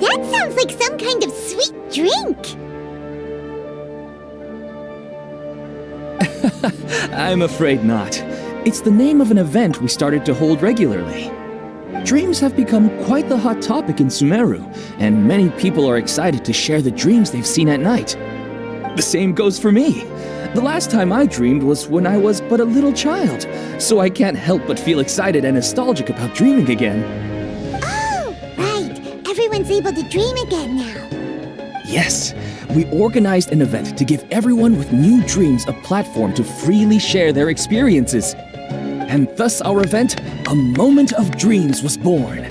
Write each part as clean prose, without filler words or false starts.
That sounds like some kind of sweet drink. I'm afraid not. It's the name of an event we started to hold regularly. Dreams have become quite the hot topic in Sumeru, and many people are excited to share the dreams they've seen at night. The same goes for me. The last time I dreamed was when I was but a little child, so I can't help but feel excited and nostalgic about dreaming again. Oh, right. Everyone's able to dream again now. Yes, we organized an event to give everyone with new dreams a platform to freely share their experiences. And thus our event, A Moment of Dreams, was born.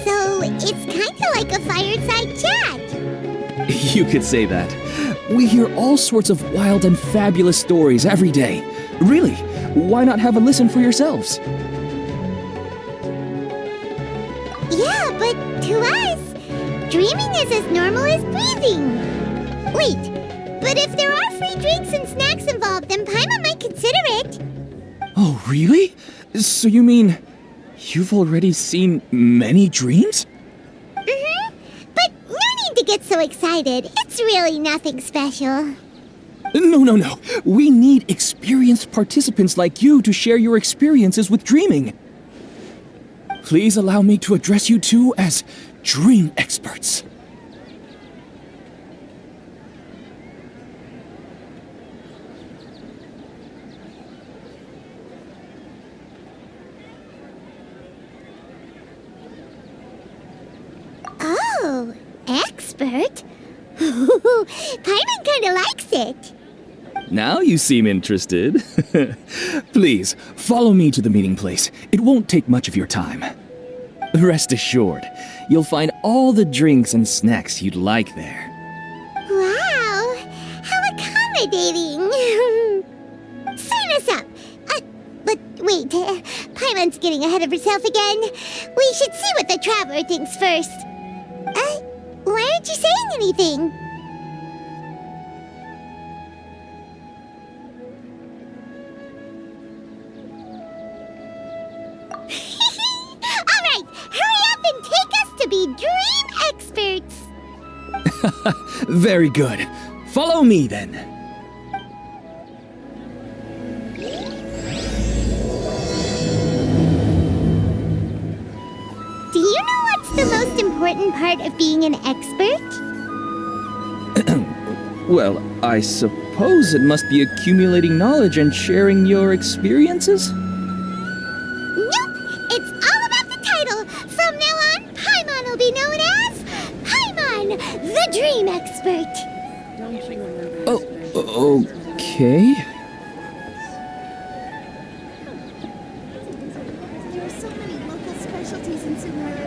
So, it's kinda like a fireside chat. You could say that. We hear all sorts of wild and fabulous stories every day. Really, why not have a listen for yourselves? Yeah, but to us, dreaming is as normal as breathing. Wait, but if there are free drinks and snacks involved, then Paimon might consider it. Oh, really? So you mean you've already seen many dreams? Mm-hmm. But no need to get so excited. It's really nothing special. No. We need experienced participants like you to share your experiences with dreaming. Please allow me to address you two as dream experts. Oh, expert? Paimon kinda likes it. Now you seem interested. Please, follow me to the meeting place. It won't take much of your time. Rest assured, you'll find all the drinks and snacks you'd like there. Wow, how accommodating. Sign us up. But wait, Paimon's getting ahead of herself again. We should see what the traveler thinks first. Why aren't you saying anything? All right, hurry up and take us to be dream experts. Very good. Follow me then. Do you know what's the most important part of being an expert? Well, I suppose it must be accumulating knowledge and sharing your experiences? Nope, it's all about the title. From now on, Paimon will be known as Paimon, the Dream Expert. Oh, okay. There are so many local specialties in Sumeru.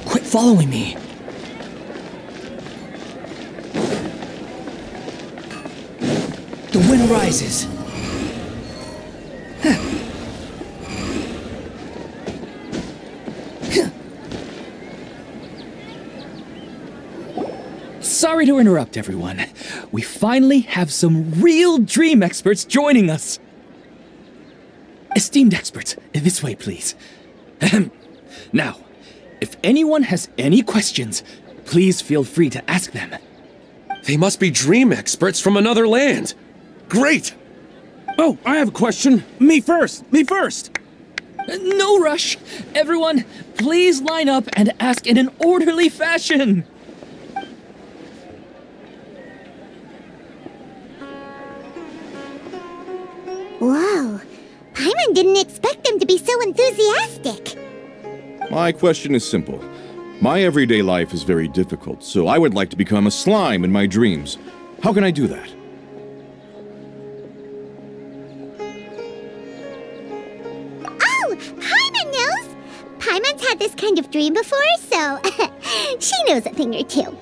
Quit following me. The wind rises. Sorry to interrupt, everyone. We finally have some real dream experts joining us. Esteemed experts, this way, please. Ahem. Now, if anyone has any questions, please feel free to ask them. They must be dream experts from another land. Great! Oh, I have a question. Me first! No rush. Everyone, please line up and ask in an orderly fashion. Whoa, Paimon didn't expect them to be so enthusiastic. My question is simple. My everyday life is very difficult, so I would like to become a slime in my dreams. How can I do that? Oh, Paimon knows! Paimon's had this kind of dream before, so she knows a thing or two.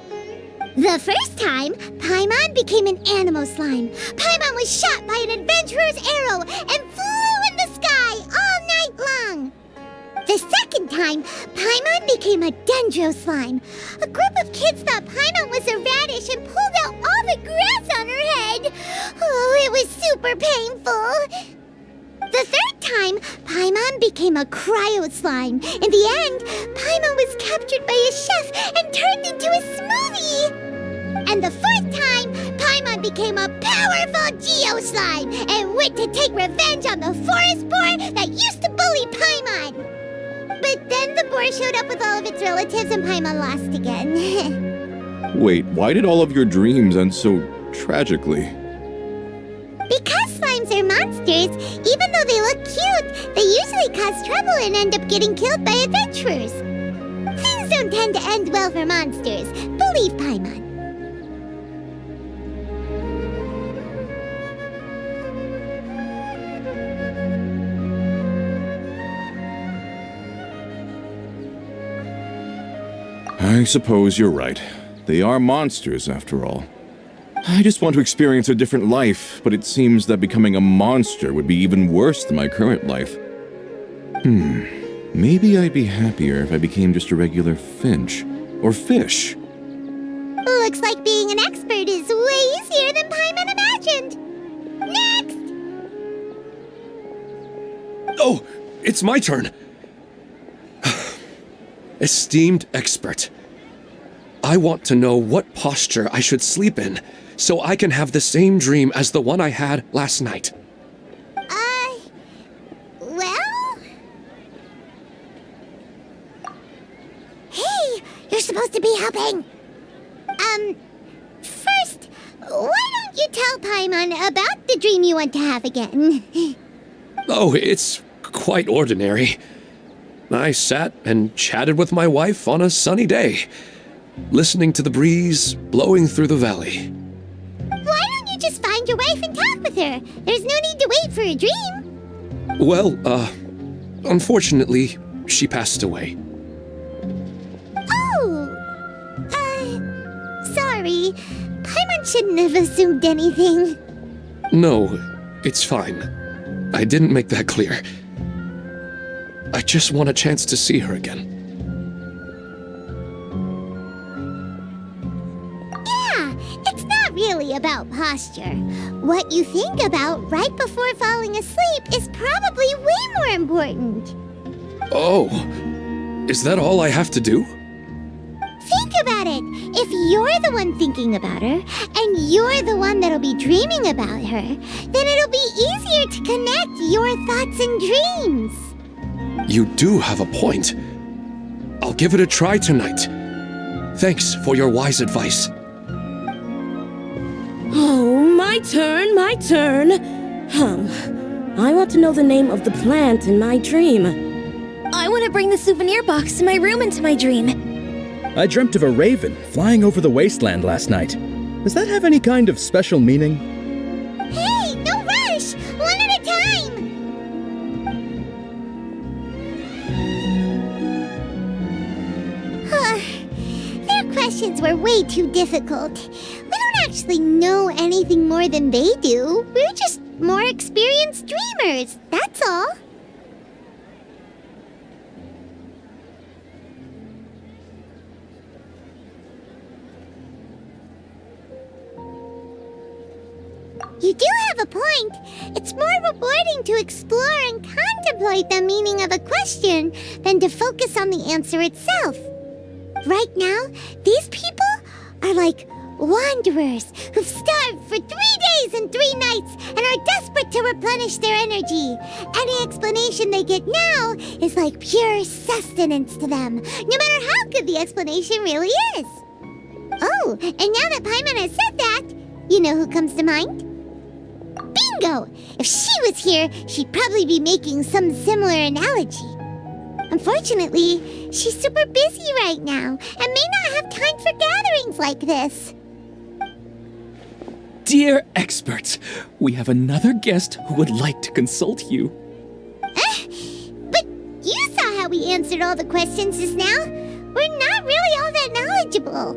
The first time, Paimon became an animal slime. Paimon was shot by an adventurer's arrow and flew in the sky all night long. The second time, Paimon became a dendro slime. A group of kids thought Paimon was a radish and pulled out all the grass on her head. Oh, it was super painful. The third time, Paimon became a cryo slime. In the end, Paimon was captured by a chef and turned into a smoothie. And the fourth time, Paimon became a powerful geo slime and went to take revenge on the forest boar that used to bully Paimon. But then the boar showed up with all of its relatives and Paimon lost again. Wait, why did all of your dreams end so tragically? Because slimes are monsters, even though they look cute, they usually cause trouble and end up getting killed by adventurers. Things don't tend to end well for monsters. Believe Paimon. I suppose you're right. They are monsters, after all. I just want to experience a different life, but it seems that becoming a monster would be even worse than my current life. Maybe I'd be happier if I became just a regular finch. Or fish. Looks like being an expert is way easier than Paimon imagined. Next! Oh, it's my turn. Esteemed expert, I want to know what posture I should sleep in so I can have the same dream as the one I had last night. Well? Hey, you're supposed to be helping. First, why don't you tell Paimon about the dream you want to have again? Oh, it's quite ordinary. I sat and chatted with my wife on a sunny day, listening to the breeze blowing through the valley. Why don't you just find your wife and talk with her? There's no need to wait for a dream. Well, unfortunately, she passed away. Oh, sorry. Paimon shouldn't have assumed anything. No, it's fine. I didn't make that clear. I just want a chance to see her again. Yeah, it's not really about posture. What you think about right before falling asleep is probably way more important. Oh, is that all I have to do? Think about it. If you're the one thinking about her, and you're the one that'll be dreaming about her, then it'll be easier to connect your thoughts and dreams. You do have a point. I'll give it a try tonight. Thanks for your wise advice. Oh, my turn. I want to know the name of the plant in my dream. I want to bring the souvenir box to my room into my dream. I dreamt of a raven flying over the wasteland last night. Does that have any kind of special meaning? Hey, no rush! One at a time! Their questions were way too difficult. We don't actually know anything more than they do. We're just more experienced dreamers, that's all. You do have a point. It's more rewarding to explore and contemplate the meaning of a question than to focus on the answer itself. Right now, these people are like wanderers who've starved for 3 days and 3 nights and are desperate to replenish their energy. Any explanation they get now is like pure sustenance to them, no matter how good the explanation really is. Oh, and now that Paimon has said that, you know who comes to mind? Bingo! If she was here, she'd probably be making some similar analogy. Unfortunately, she's super busy right now and may not have time for gatherings like this. Dear experts, we have another guest who would like to consult you. But you saw how we answered all the questions just now. We're not really all that knowledgeable.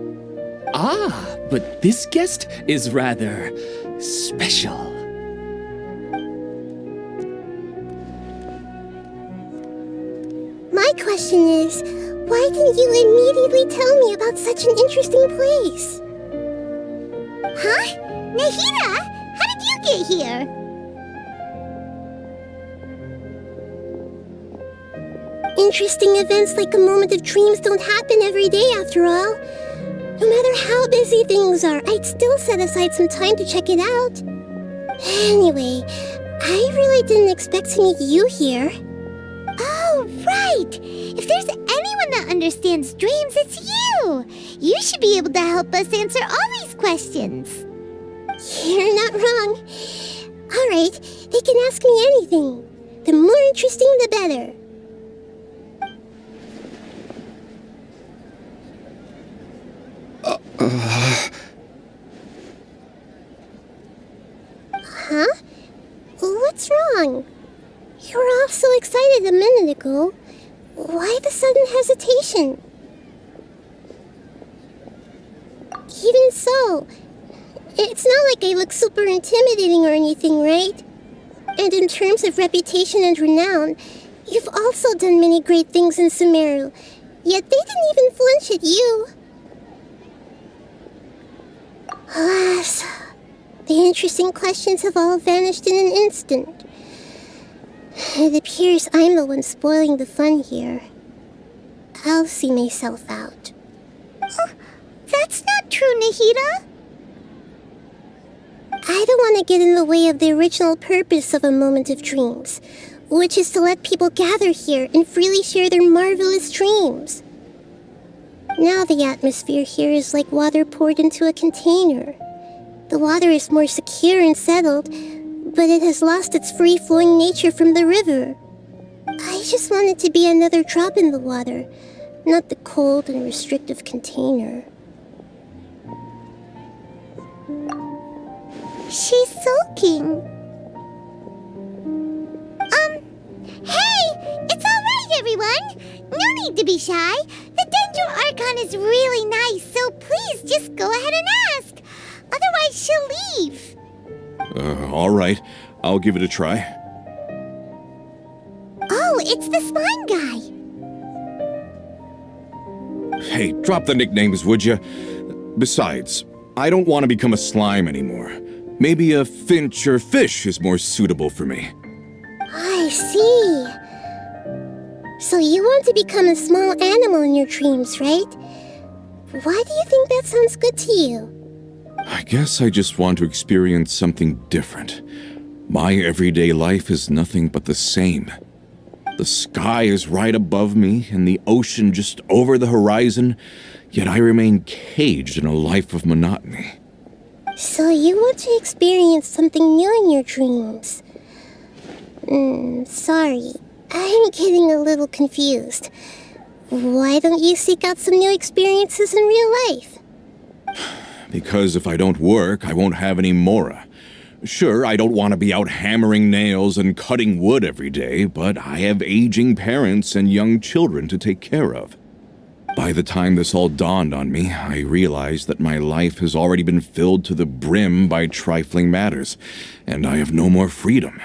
Ah, but this guest is rather special. My question is, why didn't you immediately tell me about such an interesting place? Huh? Nahida? How did you get here? Interesting events like a moment of dreams don't happen every day after all. No matter how busy things are, I'd still set aside some time to check it out. Anyway, I really didn't expect to meet you here. Oh, right! If there's anyone that understands dreams, it's you! You should be able to help us answer all these questions. You're not wrong. Alright, they can ask me anything. The more interesting, the better. Huh? What's wrong? You were all so excited a minute ago. Why the sudden hesitation? Even so, it's not like I look super intimidating or anything, right? And in terms of reputation and renown, you've also done many great things in Sumeru, yet they didn't even flinch at you. Alas, the interesting questions have all vanished in an instant. It appears I'm the one spoiling the fun here. I'll see myself out. Oh, that's not true, Nahida. I don't want to get in the way of the original purpose of a moment of dreams, which is to let people gather here and freely share their marvelous dreams. Now the atmosphere here is like water poured into a container. The water is more secure and settled, but it has lost its free-flowing nature from the river. I just want it to be another drop in the water, not the cold and restrictive container. She's sulking. Hey! It's all right, everyone! No need to be shy. The Dendro Archon is really nice, so please just go ahead and ask. Otherwise, she'll leave. All right. I'll give it a try. Oh, it's the slime guy. Hey, drop the nicknames, would you? Besides, I don't want to become a slime anymore. Maybe a finch or fish is more suitable for me. I see. So you want to become a small animal in your dreams, right? Why do you think that sounds good to you? I guess I just want to experience something different. My everyday life is nothing but the same. The sky is right above me and the ocean just over the horizon, yet I remain caged in a life of monotony. So you want to experience something new in your dreams? Sorry. I'm getting a little confused. Why don't you seek out some new experiences in real life? Because if I don't work, I won't have any mora. Sure, I don't want to be out hammering nails and cutting wood every day, but I have aging parents and young children to take care of. By the time this all dawned on me, I realized that my life has already been filled to the brim by trifling matters, and I have no more freedom.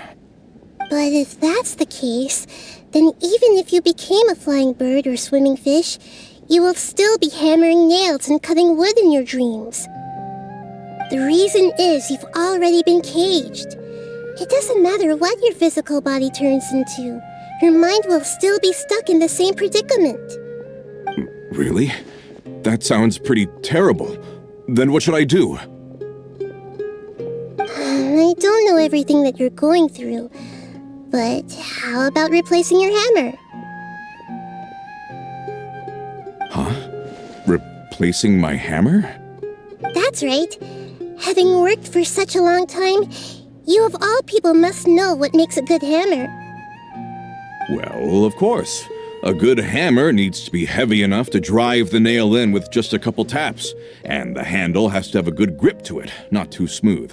But if that's the case, then even if you became a flying bird or swimming fish, you will still be hammering nails and cutting wood in your dreams. The reason is you've already been caged. It doesn't matter what your physical body turns into. Your mind will still be stuck in the same predicament. Really? That sounds pretty terrible. Then what should I do? I don't know everything that you're going through, but how about replacing your hammer? Huh? Replacing my hammer? That's right. Having worked for such a long time, you of all people must know what makes a good hammer. Well, of course. A good hammer needs to be heavy enough to drive the nail in with just a couple taps, and the handle has to have a good grip to it, not too smooth.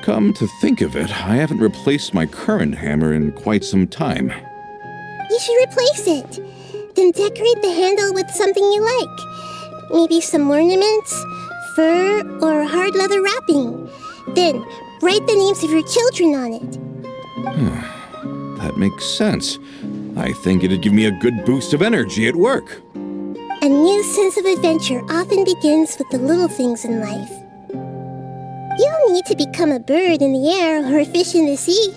Come to think of it, I haven't replaced my current hammer in quite some time. You should replace it. Then decorate the handle with something you like. Maybe some ornaments, fur or hard leather wrapping. Then, write the names of your children on it. That makes sense. I think it'd give me a good boost of energy at work. A new sense of adventure often begins with the little things in life. You don't need to become a bird in the air or a fish in the sea.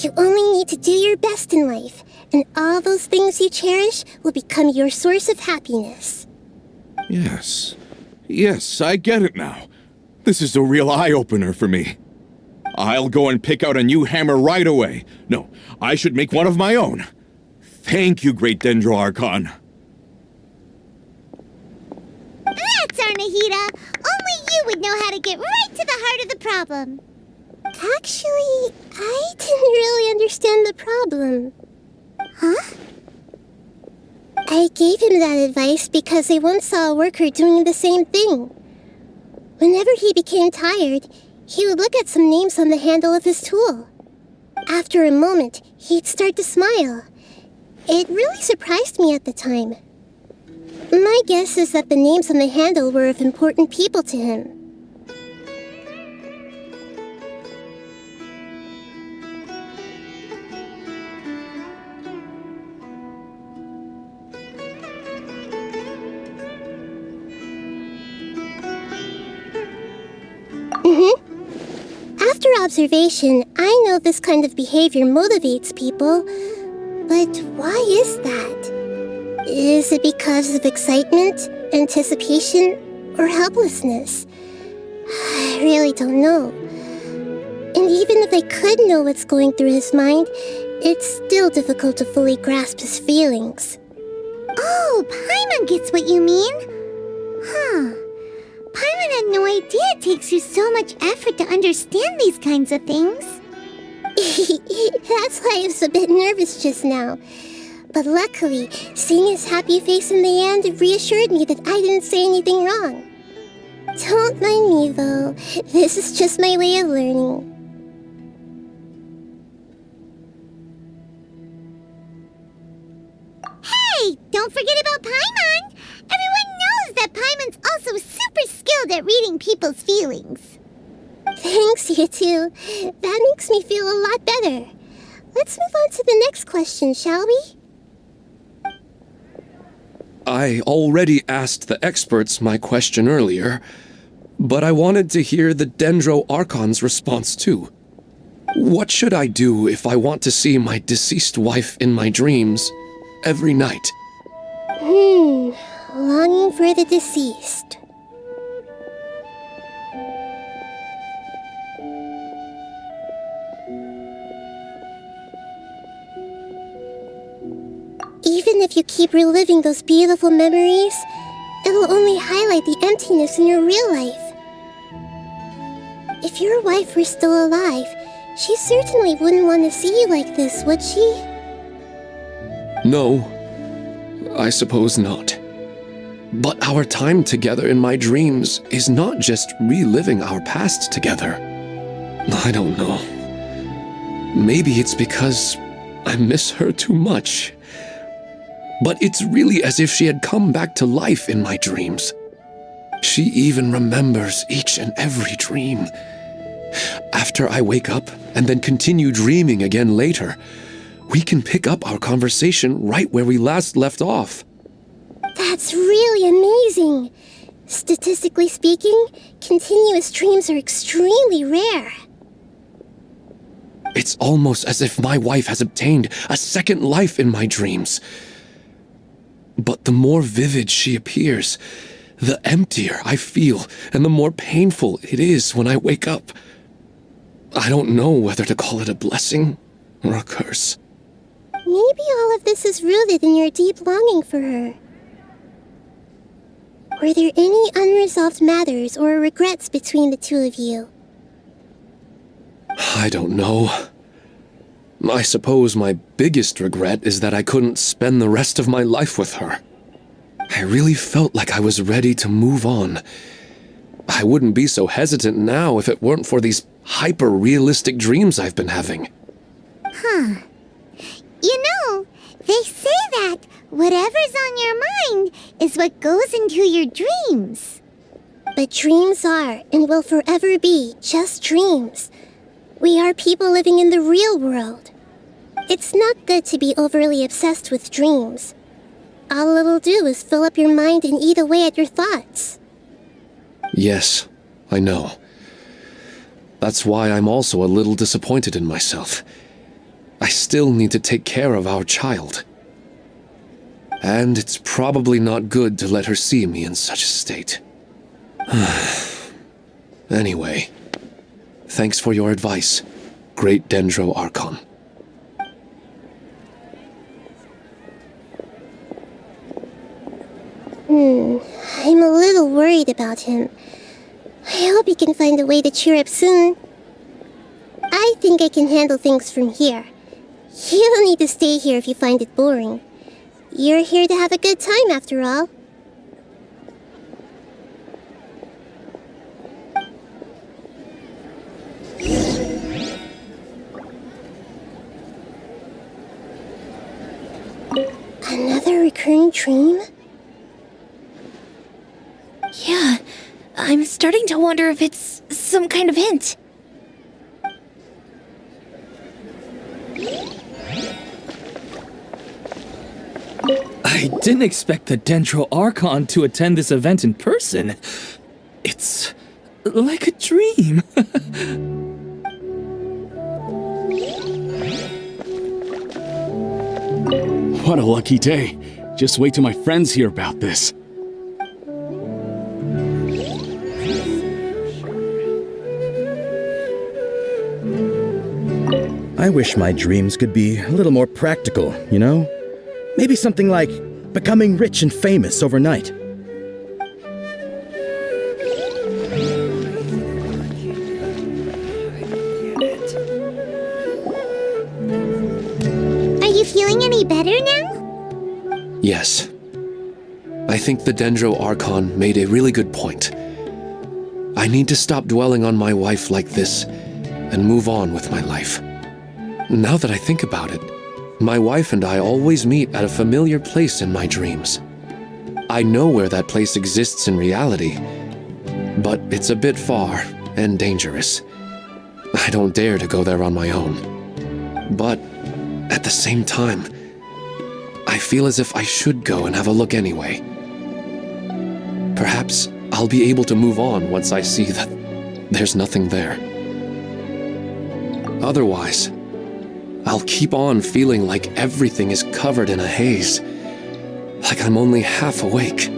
You only need to do your best in life, and all those things you cherish will become your source of happiness. Yes. Yes, I get it now. This is a real eye-opener for me. I'll go and pick out a new hammer right away. No, I should make one of my own. Thank you, Great Dendro Archon. That's our Nahida. Only you would know how to get right to the heart of the problem. Actually, I didn't really understand the problem. Huh? I gave him that advice because I once saw a worker doing the same thing. Whenever he became tired, he would look at some names on the handle of his tool. After a moment, he'd start to smile. It really surprised me at the time. My guess is that the names on the handle were of important people to him. After observation, I know this kind of behavior motivates people, but why is that? Is it because of excitement, anticipation, or helplessness? I really don't know. And even if I could know what's going through his mind, it's still difficult to fully grasp his feelings. Oh, Paimon gets what you mean. Huh. Paimon had no idea it takes you so much effort to understand these kinds of things. That's why I was a bit nervous just now. But luckily, seeing his happy face in the end reassured me that I didn't say anything wrong. Don't mind me, though. This is just my way of learning. Hey, don't forget about Paimon! Everyone knows that Paimon's also super skilled at reading people's feelings. Thanks, you two. That makes me feel a lot better. Let's move on to the next question, shall we? I already asked the experts my question earlier, but I wanted to hear the Dendro Archon's response too. What should I do if I want to see my deceased wife in my dreams every night? Longing for the deceased. Even if you keep reliving those beautiful memories, it will only highlight the emptiness in your real life. If your wife were still alive, she certainly wouldn't want to see you like this, would she? No, I suppose not. But our time together in my dreams is not just reliving our past together. I don't know. Maybe it's because I miss her too much. But it's really as if she had come back to life in my dreams. She even remembers each and every dream. After I wake up and then continue dreaming again later, we can pick up our conversation right where we last left off. That's really amazing. Statistically speaking, continuous dreams are extremely rare. It's almost as if my wife has obtained a second life in my dreams. But the more vivid she appears, the emptier I feel and the more painful it is when I wake up. I don't know whether to call it a blessing or a curse. Maybe all of this is rooted in your deep longing for her. Were there any unresolved matters or regrets between the two of you? I don't know. I suppose my biggest regret is that I couldn't spend the rest of my life with her. I really felt like I was ready to move on. I wouldn't be so hesitant now if it weren't for these hyper-realistic dreams I've been having. Huh. You know, they say that whatever's on your mind is what goes into your dreams. But dreams are and will forever be just dreams. We are people living in the real world. It's not good to be overly obsessed with dreams. All it'll do is fill up your mind and eat away at your thoughts. Yes, I know. That's why I'm also a little disappointed in myself. I still need to take care of our child. And it's probably not good to let her see me in such a state. Anyway, thanks for your advice, Great Dendro Archon. I'm a little worried about him. I hope he can find a way to cheer up soon. I think I can handle things from here. You don't need to stay here if you find it boring. You're here to have a good time, after all. Another recurring dream? Yeah, I'm starting to wonder if it's some kind of hint. I didn't expect the Dendro Archon to attend this event in person. It's like a dream. What a lucky day. Just wait till my friends hear about this. I wish my dreams could be a little more practical, you know? Maybe something like becoming rich and famous overnight. Are you feeling any better now? Yes. I think the Dendro Archon made a really good point. I need to stop dwelling on my wife like this and move on with my life. Now that I think about it, my wife and I always meet at a familiar place in my dreams. I know where that place exists in reality, but it's a bit far and dangerous. I don't dare to go there on my own. But at the same time, I feel as if I should go and have a look anyway. Perhaps I'll be able to move on once I see that there's nothing there. Otherwise, I'll keep on feeling like everything is covered in a haze, like I'm only half awake.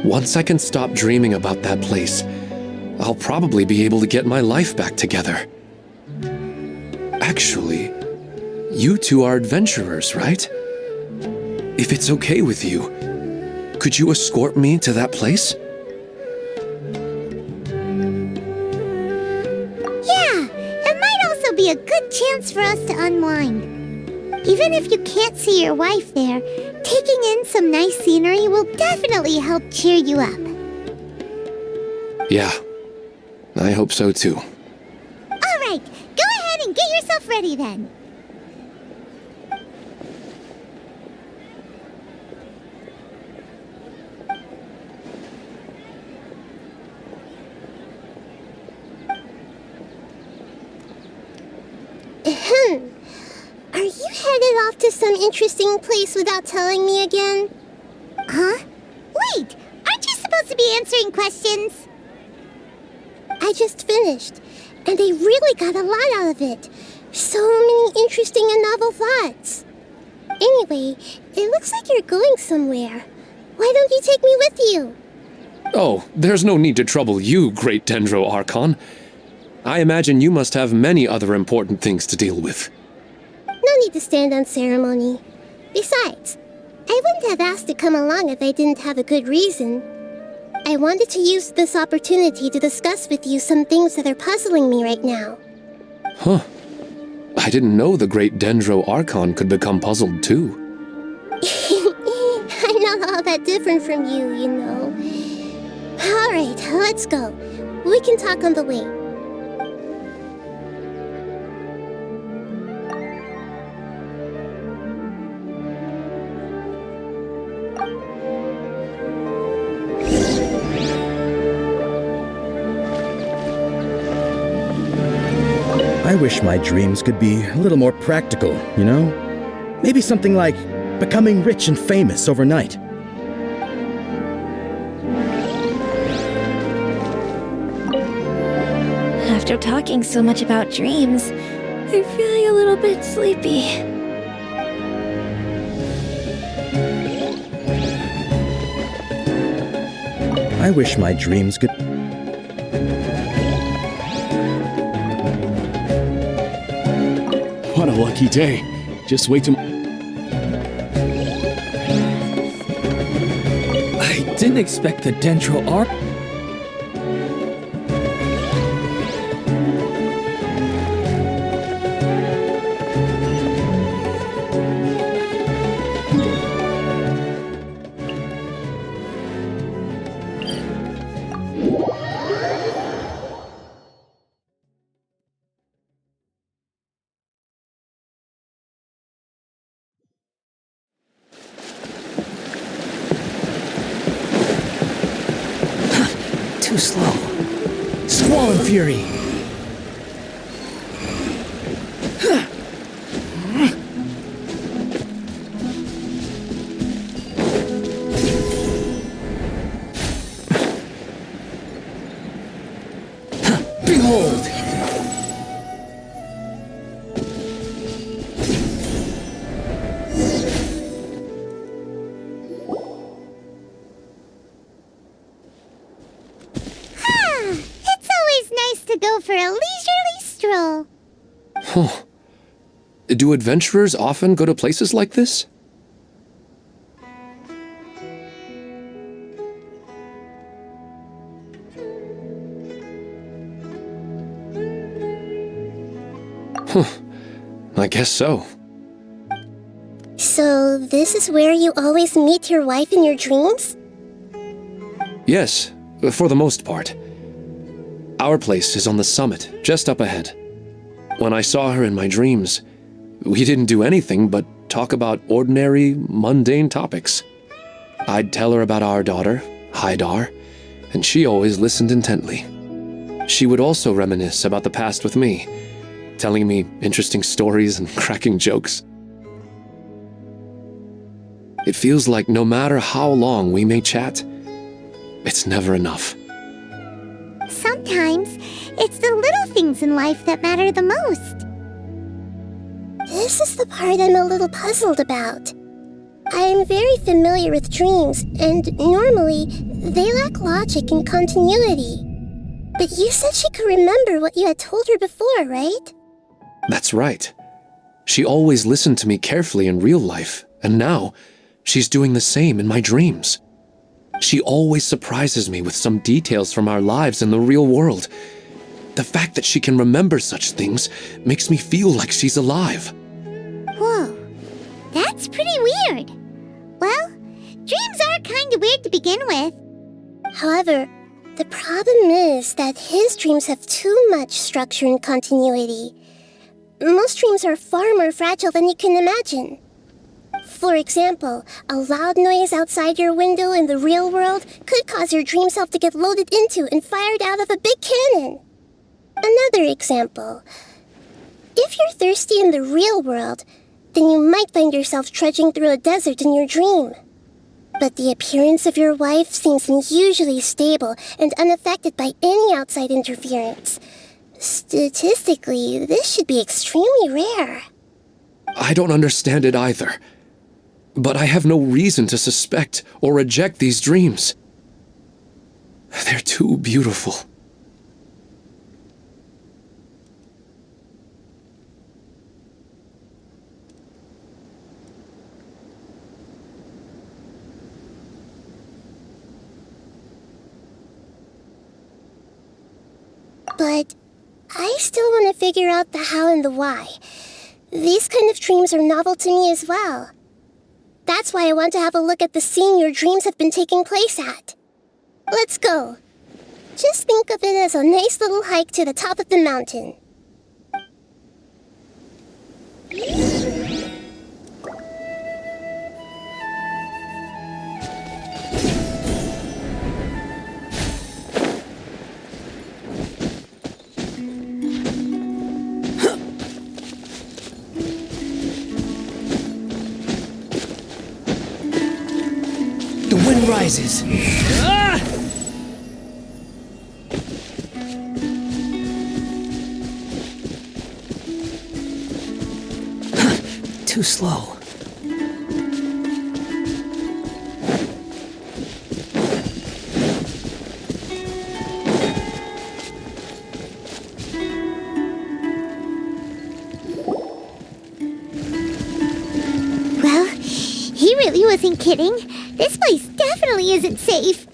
Once I can stop dreaming about that place, I'll probably be able to get my life back together. Actually, you two are adventurers, right? If it's okay with you, could you escort me to that place? Be a good chance for us to unwind. Even if you can't see your wife there, taking in some nice scenery will definitely help cheer you up. Yeah, I hope so too. All right, go ahead and get yourself ready then. Are you headed off to some interesting place without telling me again? Huh? Wait, aren't you supposed to be answering questions? I just finished, and I really got a lot out of it. So many interesting and novel thoughts. Anyway, it looks like you're going somewhere. Why don't you take me with you? Oh, there's no need to trouble you, Great Dendro Archon. I imagine you must have many other important things to deal with. No need to stand on ceremony. Besides, I wouldn't have asked to come along if I didn't have a good reason. I wanted to use this opportunity to discuss with you some things that are puzzling me right now. Huh. I didn't know the Great Dendro Archon could become puzzled too. I'm not all that different from you, you know. Alright, let's go. We can talk on the way. I wish my dreams could be a little more practical, you know? Maybe something like becoming rich and famous overnight. After talking so much about dreams, I'm feeling a little bit sleepy. I wish my dreams could... What a lucky day. Just wait till... I didn't expect the Dendro arc. Too slow. Squall and fury. Behold! It's always nice to go for a leisurely stroll. Huh. Do adventurers often go to places like this? Huh. I guess so. So, this is where you always meet your wife in your dreams? Yes, for the most part. Our place is on the summit, just up ahead. When I saw her in my dreams, we didn't do anything but talk about ordinary, mundane topics. I'd tell her about our daughter, Haidar, and she always listened intently. She would also reminisce about the past with me, telling me interesting stories and cracking jokes. It feels like no matter how long we may chat, it's never enough. Sometimes, it's the little things in life that matter the most. This is the part I'm a little puzzled about. I am very familiar with dreams, and normally, they lack logic and continuity. But you said she could remember what you had told her before, right? That's right. She always listened to me carefully in real life, and now, she's doing the same in my dreams. She always surprises me with some details from our lives in the real world. The fact that she can remember such things makes me feel like she's alive. Whoa, that's pretty weird. Well, dreams are kind of weird to begin with. However, the problem is that his dreams have too much structure and continuity. Most dreams are far more fragile than you can imagine. For example, a loud noise outside your window in the real world could cause your dream self to get loaded into and fired out of a big cannon. Another example. If you're thirsty in the real world, then you might find yourself trudging through a desert in your dream. But the appearance of your wife seems unusually stable and unaffected by any outside interference. Statistically, this should be extremely rare. I don't understand it either. But I have no reason to suspect or reject these dreams. They're too beautiful. But I still want to figure out the how and the why. These kind of dreams are novel to me as well. That's why I want to have a look at the scene your dreams have been taking place at. Let's go. Just think of it as a nice little hike to the top of the mountain. disguises. Ah! Too slow. Well, he really wasn't kidding. This place definitely isn't safe.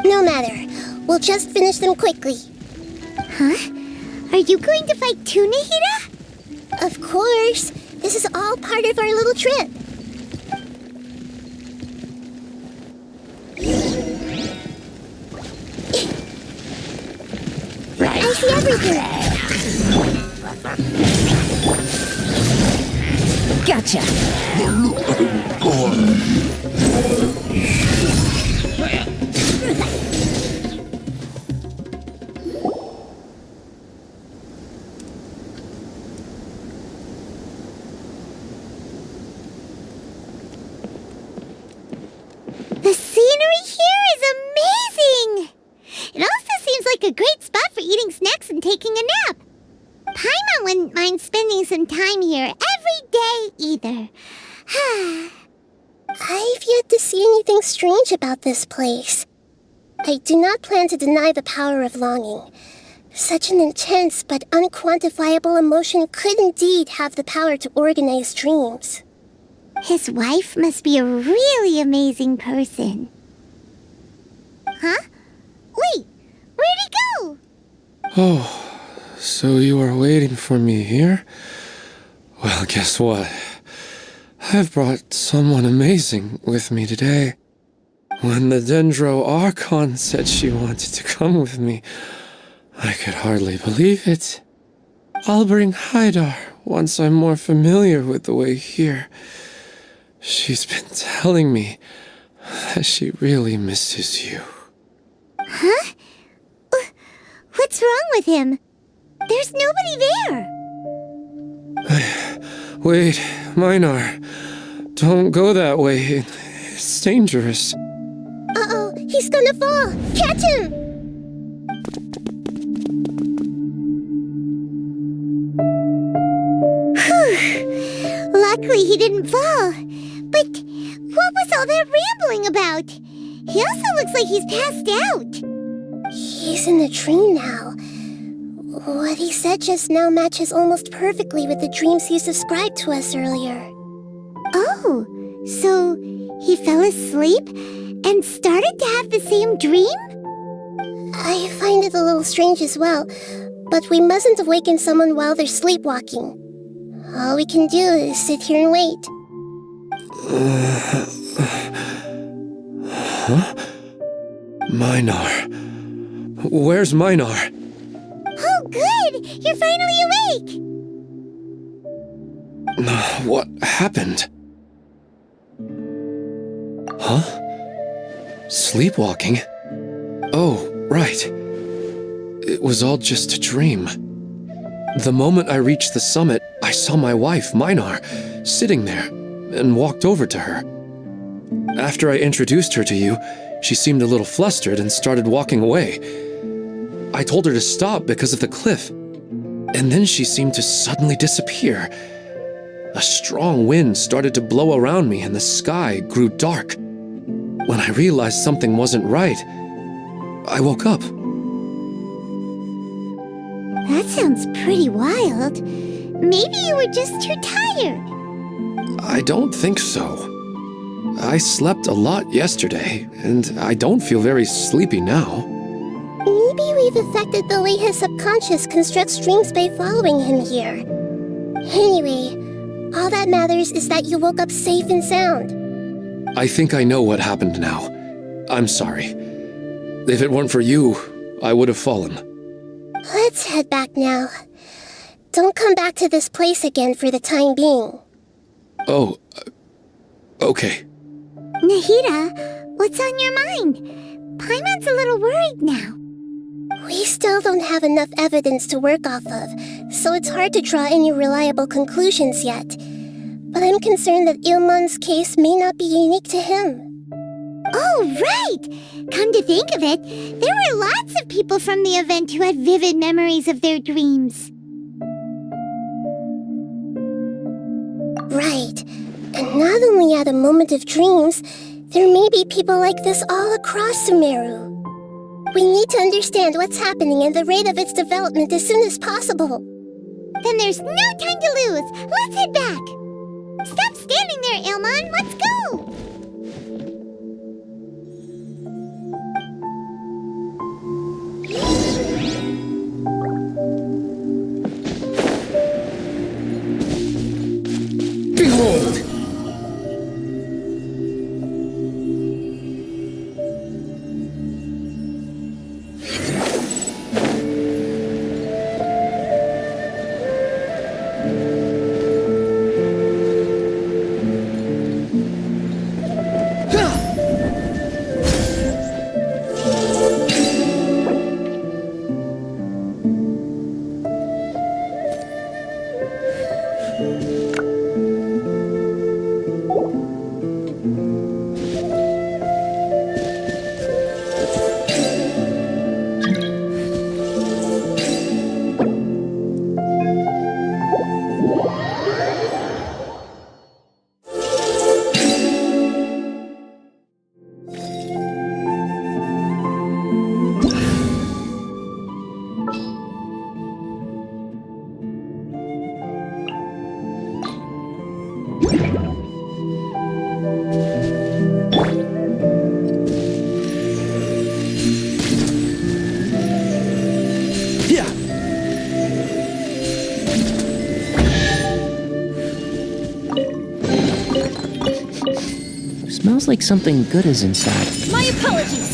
No matter. We'll just finish them quickly. Huh? Are you going to fight too, Nahida? Of course. This is all part of our little trip. I see everything. Gotcha. The scenery here is amazing! It also seems like a great spot for eating snacks and taking a nap. Paimon wouldn't mind spending some time here every day either. I've yet to see anything strange about this place. I do not plan to deny the power of longing. Such an intense but unquantifiable emotion could indeed have the power to organize dreams. His wife must be a really amazing person. Huh? Wait, where'd he go? Oh, so you are waiting for me here? Well, guess what? I've brought someone amazing with me today. When the Dendro Archon said she wanted to come with me, I could hardly believe it. I'll bring Haidar once I'm more familiar with the way here. She's been telling me that she really misses you. Huh? What's wrong with him? There's nobody there. Wait, Minar. Don't go that way. It's dangerous. Uh-oh, he's gonna fall! Catch him! Luckily he didn't fall. But what was all that rambling about? He also looks like he's passed out. He's in a dream now. What he said just now matches almost perfectly with the dreams he's described to us earlier. Oh, so he fell asleep and started to have the same dream? I find it a little strange as well, but we mustn't awaken someone while they're sleepwalking. All we can do is sit here and wait. Huh? Minar. Where's Minar? Oh, good! You're finally awake! What happened? Huh? Sleepwalking? Oh, right. It was all just a dream. The moment I reached the summit, I saw my wife, Minar, sitting there, and walked over to her. After I introduced her to you, she seemed a little flustered and started walking away. I told her to stop because of the cliff, and then she seemed to suddenly disappear. A strong wind started to blow around me and the sky grew dark. When I realized something wasn't right, I woke up. That sounds pretty wild. Maybe you were just too tired. I don't think so. I slept a lot yesterday, and I don't feel very sleepy now. Maybe we've affected the way his subconscious constructs dreams by following him here. Anyway, all that matters is that you woke up safe and sound. I think I know what happened now. I'm sorry. If it weren't for you, I would have fallen. Let's head back now. Don't come back to this place again for the time being. Oh, okay. Nahida, what's on your mind? Paimon's a little worried now. We still don't have enough evidence to work off of, so it's hard to draw any reliable conclusions yet. But I'm concerned that Ilmon's case may not be unique to him. Oh, right! Come to think of it, there were lots of people from the event who had vivid memories of their dreams. Right. And not only at a moment of dreams, there may be people like this all across Sumeru. We need to understand what's happening and the rate of its development as soon as possible. Then there's no time to lose. Let's head back. Stop standing there, Ilmon. Let's go. Behold! Smells like something good is inside. My apologies.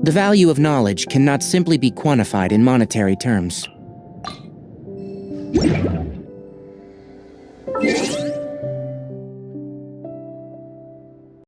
The value of knowledge cannot simply be quantified in monetary terms.